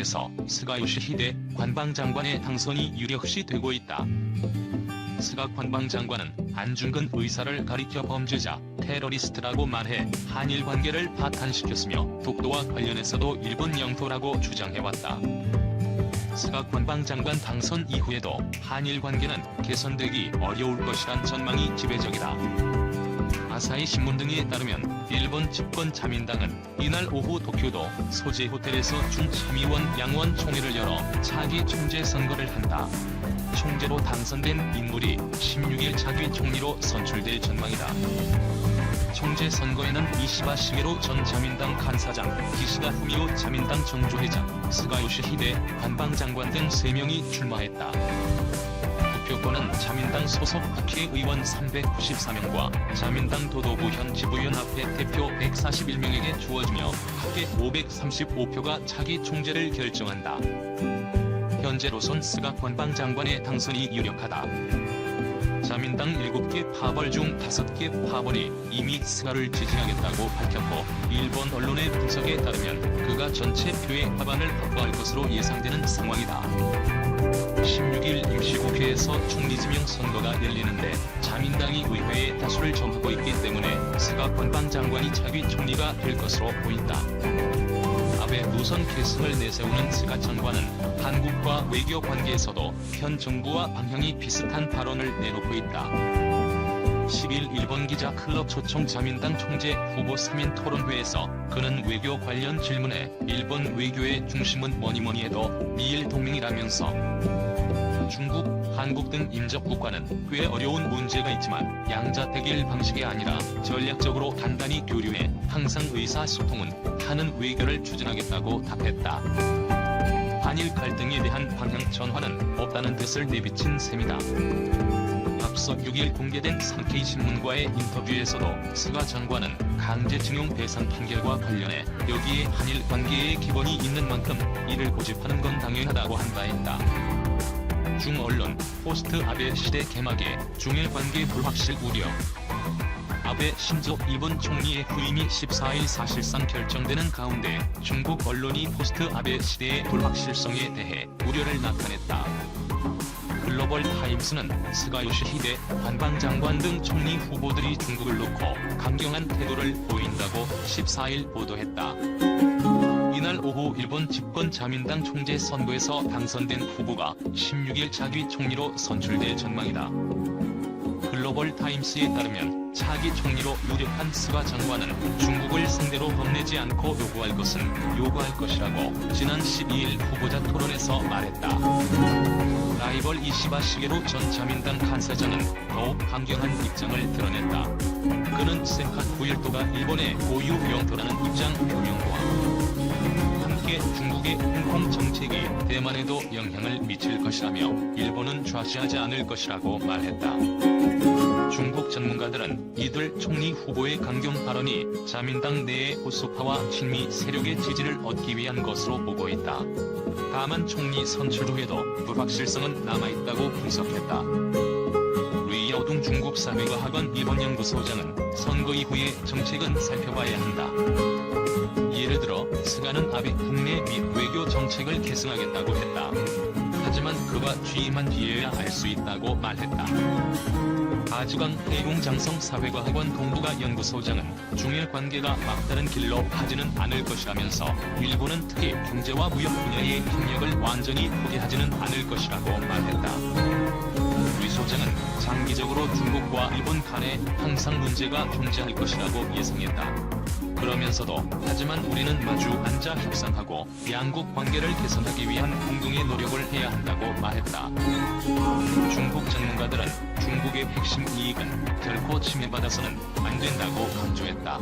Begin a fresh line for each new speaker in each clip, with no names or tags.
속에서 스가 요시히데 관방장관의 당선이 유력시 되고 있다. 스가 관방장관은 안중근 의사를 가리켜 범죄자, 테러리스트라고 말해 한일 관계를 파탄시켰으며 독도와 관련해서도 일본 영토라고 주장해왔다. 스가 관방장관 당선 이후에도 한일 관계는 개선되기 어려울 것이란 전망이 지배적이다. 아사히 신문 등에 따르면 일본 집권 자민당은 이날 오후 도쿄도 소재 호텔에서 준참의원 양원 총회를 열어 차기 총재 선거를 한다. 총재로 당선된 인물이 16일 차기 총리로 선출될 전망이다. 총재 선거에는 이시바 시게로 전 자민당 간사장, 기시다 후미오 자민당 정조회장, 스가 요시히데 관방장관 등 3명이 출마했다. 투표권은 자민당 소속 국회의원 394명과 자민당 도도부 현 지부연합회 대표 141명에게 주어지며 합계 535표가 차기 총재를 결정한다. 현재로선 스가 관방장관의 당선이 유력하다. 자민당 7개 파벌 중 5개 파벌이 이미 스가를 지지하겠다고 밝혔고 일본 언론의 분석에 따르면 그가 전체 표의 과반을 확보할 것으로 예상되는 상황이다. 16일 임시국회에서 총리 지명 선거가 열리는데 자민당이 의회에 다수를 점하고 있기 때문에 스가 관방장관이 차기 총리가 될 것으로 보인다. 아베 노선 계승을 내세우는 스가 장관은 한국과 외교 관계에서도 현 정부와 방향이 비슷한 발언을 내놓고 있다. 10일 일본 기자 클럽 초청 자민당 총재 후보 3인 토론회에서 그는 외교 관련 질문에 일본 외교의 중심은 뭐니뭐니 해도 미일 동맹이라면서 중국, 한국 등 인접 국가는 꽤 어려운 문제가 있지만 양자택일 방식이 아니라 전략적으로 단단히 교류해 항상 의사소통은 하는 외교를 추진하겠다고 답했다. 한일 갈등에 대한 방향 전환은 없다는 뜻을 내비친 셈이다. 앞서 6일 공개된 산케이신문과의 인터뷰에서도 스가 장관은 강제징용 배상 판결과 관련해 여기에 한일 관계의 기본이 있는 만큼 이를 고집하는 건 당연하다고 한다 했다. 중언론, 포스트 아베 시대 개막에 중일 관계 불확실 우려. 아베 신조 일본 총리의 후임이 14일 사실상 결정되는 가운데 중국 언론이 포스트 아베 시대의 불확실성에 대해 우려를 나타냈다. 글로벌 타임스는 스가 요시히데 관방장관 등 총리 후보들이 중국을 놓고 강경한 태도를 보인다고 14일 보도했다. 이날 오후 일본 집권 자민당 총재 선거에서 당선된 후보가 16일 차기 총리로 선출될 전망이다. 글로벌 타임스에 따르면 차기 총리로 유력한 스가 장관은 중국을 상대로 겁내지 않고 요구할 것이라고 지난 12일 후보자 토론에서 말했다. 라이벌 이시바 시게로 전 자민당 간사장은 더욱 강경한 입장을 드러냈다. 그는 센카 9일도가 일본의 고유 영토라는 입장 표명과 함께 중국의 홍콩 정책이 대만에도 영향을 미칠 것이라며 일본은 좌시하지 않을 것이라고 말했다. 중국 전문가들은 이들 총리 후보의 강경 발언이 자민당 내의 보수파와 친미 세력의 지지를 얻기 위한 것으로 보고 있다. 다만 총리 선출 후에도 불확실성은 남아있다고 분석했다. 리어둥 중국사회과학원 일본연구소장은 선거 이후의 정책은 살펴봐야 한다. 예를 들어 스가는 아베 국내 및 외교 정책을 계승하겠다고 했다. 하지만 그가 취임한 뒤에야 알 수 있다고 말했다. 아주강 해공장성사회과학원 동북아 연구소장은 중일 관계가 막다른 길로 가지는 않을 것이라면서 일본은 특히 경제와 무역 분야의 협력을 완전히 포기하지는 않을 것이라고 말했다. 위 소장은 장기적으로 중국과 일본 간에 항상 문제가 존재할 것이라고 예상했다. 그러면서도 하지만 우리는 마주 앉아 협상하고 양국 관계를 개선하기 위한 공동의 노력을 해야 한다고 말했다. 중국 전문가들은 중국의 핵심 이익은 결코 침해받아서는 안 된다고 강조했다.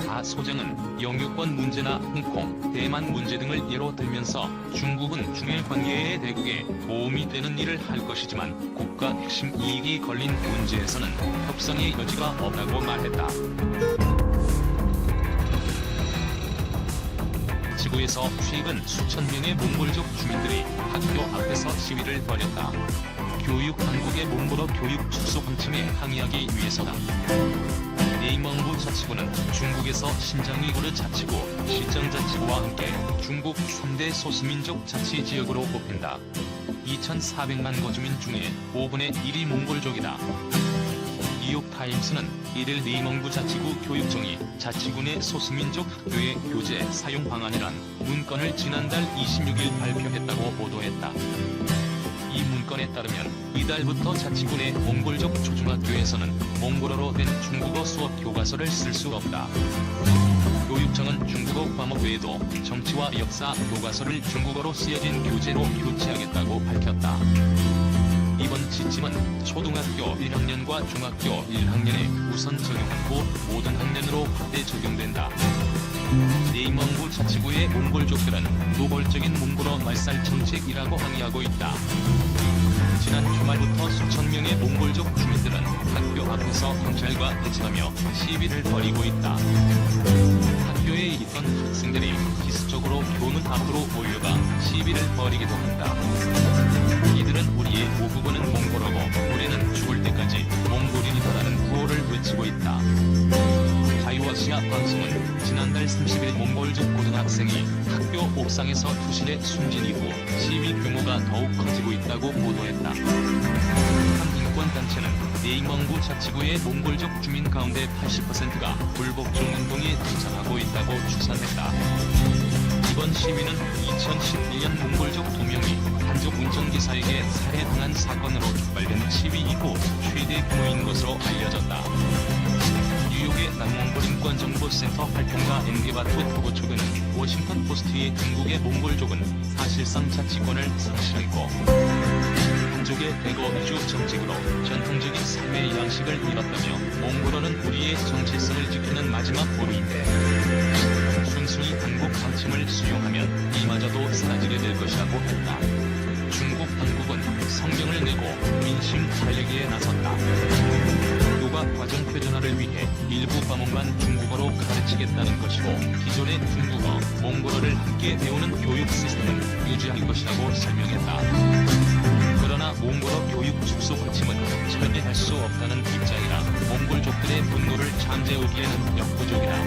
가 소장은 영유권 문제나 홍콩, 대만 문제 등을 예로 들면서 중국은 중일 관계의 대국에 도움이 되는 일을 할 것이지만 국가 핵심 이익이 걸린 문제에서는 협상의 여지가 없다고 말했다. 지구에서 최근 수천 명의 몽골족 주민들이 학교 앞에서 시위를 벌였다. 교육 당국의 몽골어 교육 축소 방침에 항의하기 위해서다. 내이멍구 자치구는 중국에서 신장 위구르 자치구, 시정 자치구와 함께 중국 3대 소수민족 자치지역으로 꼽힌다. 2,400만 거주민 중에 5분의 1이 몽골족이다. 뉴욕타임스는 이를 내이멍구 자치구 교육청이 자치구 내 소수민족 학교의 교재 사용 방안이란 문건을 지난달 26일 발표했다고 보도했다. 이 문건에 따르면 이달부터 자치구 내 몽골족 초중학교에서는 몽골어로 된 중국어 수업 교과서를 쓸 수 없다. 교육청은 중국어 과목 외에도 정치와 역사 교과서를 중국어로 쓰여진 교재로 교체하겠다고 밝혔다. 이번 지침은 초등학교 1학년과 중학교 1학년에 우선 적용한 후 모든 학년으로 확대 적용된다. 내이멍구 자치구의 몽골족들은 노골적인 몽골어 말살 정책이라고 항의하고 있다. 지난 주말부터 수천 명의 몽골족 주민들은 학교 앞에서 경찰과 대치하며 시위를 벌이고 있다. 학교에 있던 학생들이 기습적으로 교문 앞으로 몰려가 시위를 벌이기도 한다. 이들은 우리의 모국어는 몽골어고 우리는 죽을 때까지 몽골인이다라는 구호를 외치고 있다. 자유아시아 방송은 지난달 30일 몽골족 고등학생이 학교 옥상에서 투실해 숨진 이후 시위 규모가 더욱 커지고 있다고 보도했다. 한 인권단체는 내이멍구 자치구의 몽골족 주민 가운데 80%가 불복종 운동에 동참하고 있다고 추산했다. 이번 시위는 2011년 몽골족 2명이 한족 운전기사에게 살해당한 사건으로 촉발된 시위 이후 최대 규모인 것으로 알려졌다. 뉴욕의 남몽골 인권정보센터 활동가 앵게바트 토고초그는 워싱턴 포스트의 중국의 몽골족은 사실상 자치권을 상실했고 한족의 대거 이주 정책으로 전통적인 삶의 양식을 잃었다며 몽골어는 우리의 정체성을 지키는 마지막 보루인데 순순히 한국 방침을 수용하면 이마저도 사라지게 될 것이라고 했다. 중국 당국은 성명을 내고 민심 살리기에 나섰다. 교과 과정 표준화를 위해 일부 과목만 중국어로 가르치겠다는 것이고 기존의 중국어, 몽골어를 함께 배우는 교육 시스템은 유지할 것이라고 설명했다. 그러나 몽골어 교육 축소 방침은 철회할 수 없다는 입장이라 몽골족들의 분노를 잠재우기에는 역부족이다.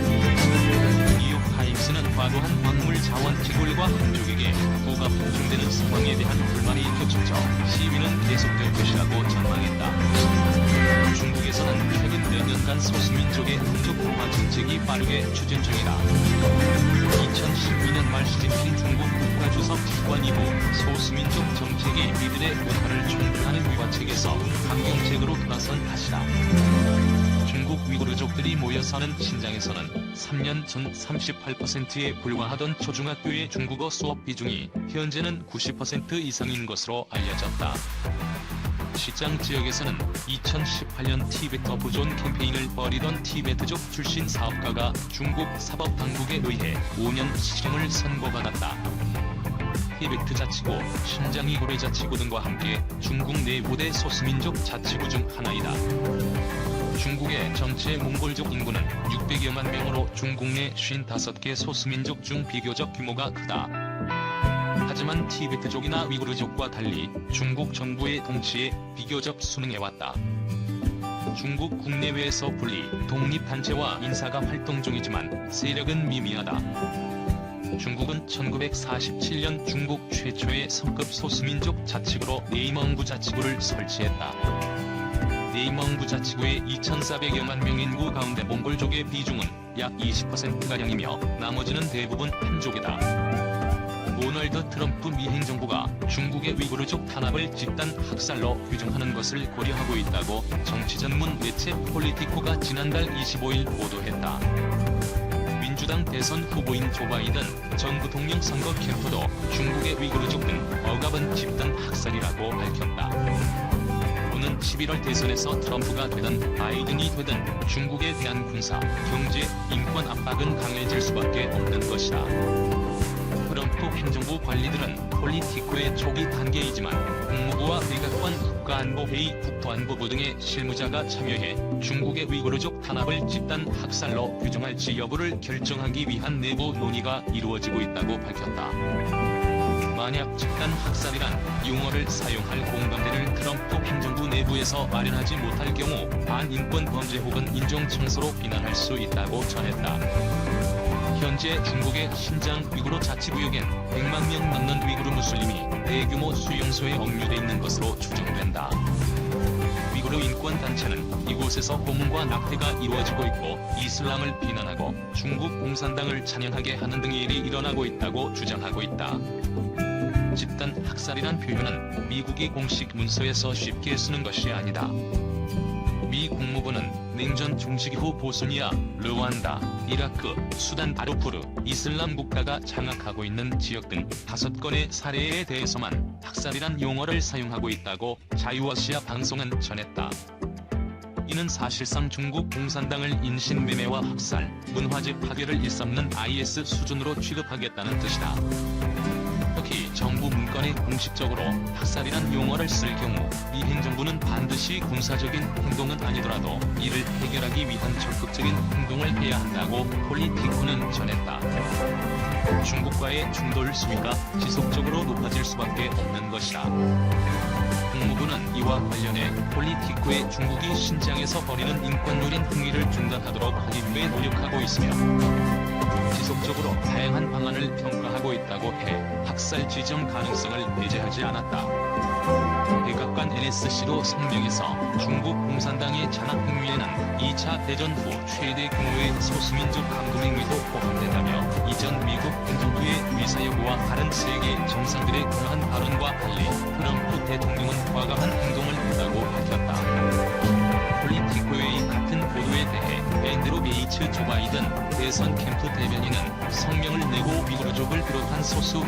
뉴욕타임스는 과도한 광물 자원 채굴과 한족에게 부가 폭증되는 상황에 대한 불만이 겹쳐져 시위는 계속될 것이라고 전망했다. 중국에서는 최근 몇 년간 소수민족의 한족화 정책이 빠르게 추진 중이다. 2012년 말 시진핑 중국 국가주석 집권 이후 소수민족 정책이 이들의 문화를 존중하는 위반책에서 강경책으로 돌아선 탓이다. 중국 위구르족들이 모여 사는 신장에서는 3년 전 38%에 불과하던 초중학교의 중국어 수업 비중이 현재는 90% 이상인 것으로 알려졌다. 시장 지역에서는 2018년 티베터 보존 캠페인을 벌이던 티베트족 출신 사업가가 중국 사법당국에 의해 5년 실형을 선고받았다. 티베트 자치구, 신장 위구르 자치구 등과 함께 중국 내 5대 소수민족 자치구 중 하나이다. 중국의 전체 몽골족 인구는 600여만 명으로 중국 내 55개 소수민족 중 비교적 규모가 크다. 하지만 티베트족이나 위구르족과 달리 중국 정부의 통치에 비교적 순응해왔다. 중국 국내외에서 분리, 독립단체와 인사가 활동 중이지만 세력은 미미하다. 중국은 1947년 중국 최초의 성급 소수민족 자치구로 내이멍구 자치구를 설치했다. 내이멍구 자치구의 2,400여만 명 인구 가운데 몽골족의 비중은 약 20%가량이며 나머지는 대부분 한족이다. 도널드 트럼프 미 행정부가 중국의 위구르족 탄압을 집단 학살로 규정하는 것을 고려하고 있다고 정치 전문 매체 폴리티코가 지난달 25일 보도했다. 민주당 대선 후보인 조 바이든 전 부통령 선거 캠프도 중국의 위구르족은 억압은 집단 학살이라고 밝혔다. 오는 11월 대선에서 트럼프가 되든 바이든이 되든 중국에 대한 군사, 경제, 인권 압박은 강해질 수밖에 없는 것이다. 트럼프 행정부 관리들은 폴리티코의 초기 단계이지만 국무부와 백악관 국가안보회의 국토안보부 등의 실무자가 참여해 중국의 위구르족 탄압을 집단 학살로 규정할지 여부를 결정하기 위한 내부 논의가 이루어지고 있다고 밝혔다. 만약 집단 학살이란 용어를 사용할 공감대를 트럼프 행정부 내부에서 마련하지 못할 경우 반인권 범죄 혹은 인종 청소로 비난할 수 있다고 전했다. 현재 중국의 신장 위구르 자치구역엔 100만 명 넘는 위구르 무슬림이 대규모 수용소에 억류돼 있는 것으로 추정된다. 위구르 인권단체는 이곳에서 고문과 낙태가 이루어지고 있고 이슬람을 비난하고 중국 공산당을 찬양하게 하는 등의 일이 일어나고 있다고 주장하고 있다. 집단 학살이란 표현은 미국이 공식 문서에서 쉽게 쓰는 것이 아니다. 미 국무부는 냉전 종식 이후 보스니아, 르완다, 이라크, 수단 다르푸르, 이슬람 국가가 장악하고 있는 지역 등 5건의 사례에 대해서만 학살이란 용어를 사용하고 있다고 자유아시아 방송은 전했다. 이는 사실상 중국 공산당을 인신매매와 학살, 문화재 파괴를 일삼는 IS 수준으로 취급하겠다는 뜻이다. 특히 정부 문건에 공식적으로 학살이란 용어를 쓸 경우 미 행정부는 반드시 군사적인 행동은 아니더라도 이를 해결하기 위한 적극적인 행동을 해야 한다고 폴리티코는 전했다. 중국과의 충돌 수위가 지속적으로 높아질 수밖에 없는 것이다. 국무부는 이와 관련해 폴리티코의 중국이 신장에서 벌이는 인권유린 행위를 중단하도록 하기 위해 노력하고 있으며 지속적으로 다양한 방안을 평가하고 있다고 해 학살 지정 가능성을 배제하지 않았다. 백악관 NSC도 성명에서 중국 공산당의 잔악 행위에는 2차 대전 후 최대 규모의 소수민족 감금 행위도 포함된다며 이전 미국 행정부의 위사 여부와 다른 세계 정상들의 그러한 발언과 달리 트럼프 대통령은 과감한 행동을 했다고 밝혔다. 폴리티코의 이 같은 보도에 대해 앤드루 베이츠 조 바이든 대선 캠프 대변인은 성명을 내고 위구르족을 비롯한 소수